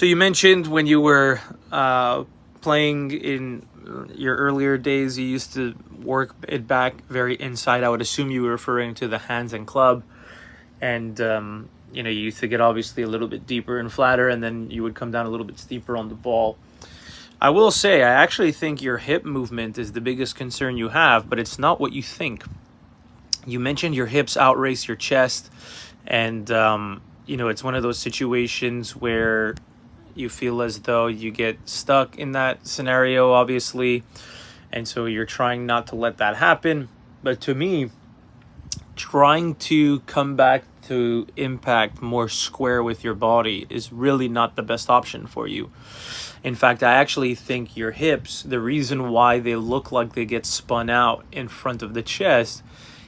So you mentioned when you were playing in your earlier days, you used to work it back very inside. I would assume you were referring to the hands and club. And, you used to get obviously a little bit deeper and flatter, and then you would come down a little bit steeper on the ball. I will say, I actually think your hip movement is the biggest concern you have, but it's not what you think. You mentioned your hips outrace your chest, and, it's one of those situations where you feel as though you get stuck in that scenario, obviously, and so you're trying not to let that happen. But to me, trying to come back to impact more square with your body is really not the best option for you. In fact, I actually think your hips, the reason why they look like they get spun out in front of the chest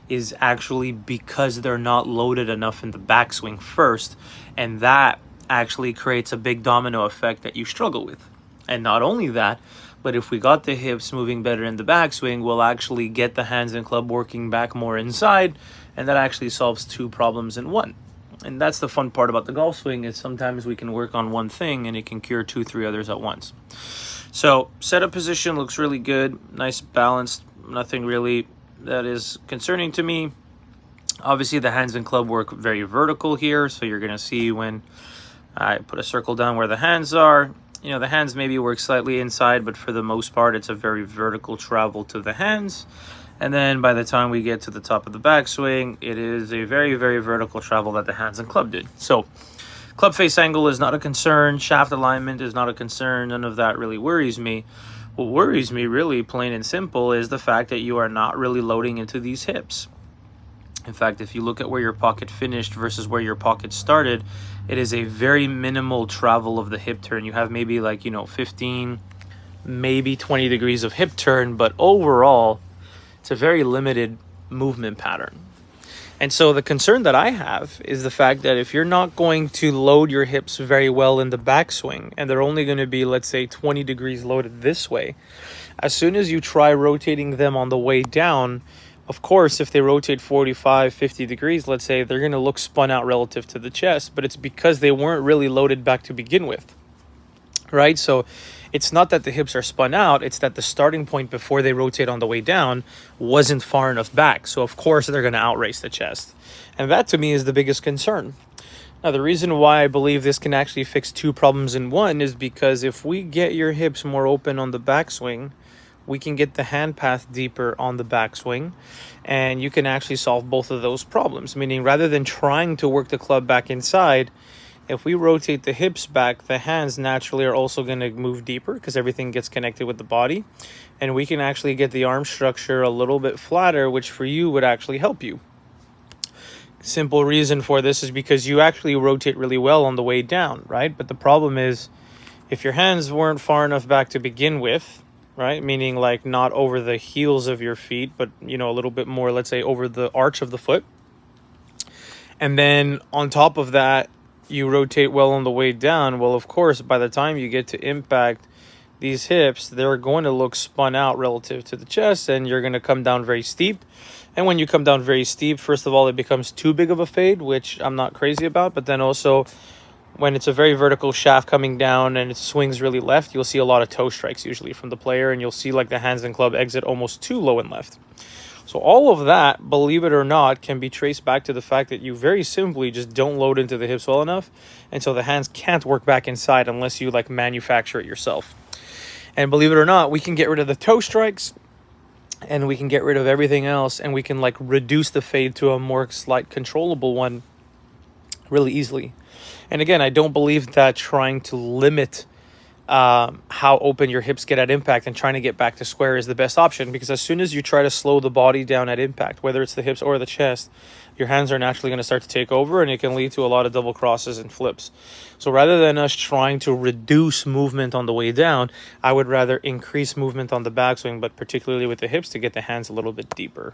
is actually because they're not loaded enough in the backswing first, and that actually creates a big domino effect that you struggle with. And not only that, but if we got the hips moving better in the backswing, we'll actually get the hands and club working back more inside, and that actually solves two problems in one. And that's the fun part about the golf swing, is sometimes we can work on one thing and it can cure 2-3 others at once. So setup position looks really good, nice balanced, nothing really that is concerning to me. Obviously the hands and club work very vertical here, so you're going to see when I put a circle down where the hands are. The hands maybe work slightly inside, but for the most part, it's a very vertical travel to the hands. And then by the time we get to the top of the backswing, it is a very, very vertical travel that the hands and club did. So club face angle is not a concern. Shaft alignment is not a concern. None of that really worries me. What worries me, really plain and simple, is the fact that you are not really loading into these hips. In fact, if you look at where your pocket finished versus where your pocket started, it is a very minimal travel of the hip turn. You have maybe 15, maybe 20 degrees of hip turn, but overall, it's a very limited movement pattern. And so the concern that I have is the fact that if you're not going to load your hips very well in the backswing, and they're only going to be, let's say, 20 degrees loaded this way, as soon as you try rotating them on the way down, of course, if they rotate 45, 50 degrees, let's say, they're going to look spun out relative to the chest, but it's because they weren't really loaded back to begin with, right? So it's not that the hips are spun out, it's that the starting point before they rotate on the way down wasn't far enough back. So of course, they're going to outrace the chest. And that to me is the biggest concern. Now, the reason why I believe this can actually fix two problems in one is because if we get your hips more open on the backswing, we can get the hand path deeper on the backswing, and you can actually solve both of those problems. Meaning, rather than trying to work the club back inside, if we rotate the hips back, the hands naturally are also going to move deeper because everything gets connected with the body, and we can actually get the arm structure a little bit flatter, which for you would actually help you. Simple reason for this is because you actually rotate really well on the way down, right? But the problem is, if your hands weren't far enough back to begin with, right? Meaning not over the heels of your feet, but, a little bit more, let's say, over the arch of the foot. And then on top of that, you rotate well on the way down. Well, of course, by the time you get to impact these hips, they're going to look spun out relative to the chest, and you're going to come down very steep. And when you come down very steep, first of all, it becomes too big of a fade, which I'm not crazy about. But then also, when it's a very vertical shaft coming down and it swings really left, you'll see a lot of toe strikes usually from the player, and you'll see the hands and club exit almost too low and left. So all of that, believe it or not, can be traced back to the fact that you very simply just don't load into the hips well enough, and so the hands can't work back inside unless you manufacture it yourself. And believe it or not, we can get rid of the toe strikes, and we can get rid of everything else, and we can reduce the fade to a more slight controllable one really easily. And again, I don't believe that trying to limit how open your hips get at impact and trying to get back to square is the best option, because as soon as you try to slow the body down at impact, whether it's the hips or the chest, your hands are naturally going to start to take over, and it can lead to a lot of double crosses and flips. So rather than us trying to reduce movement on the way down, I would rather increase movement on the backswing, but particularly with the hips, to get the hands a little bit deeper.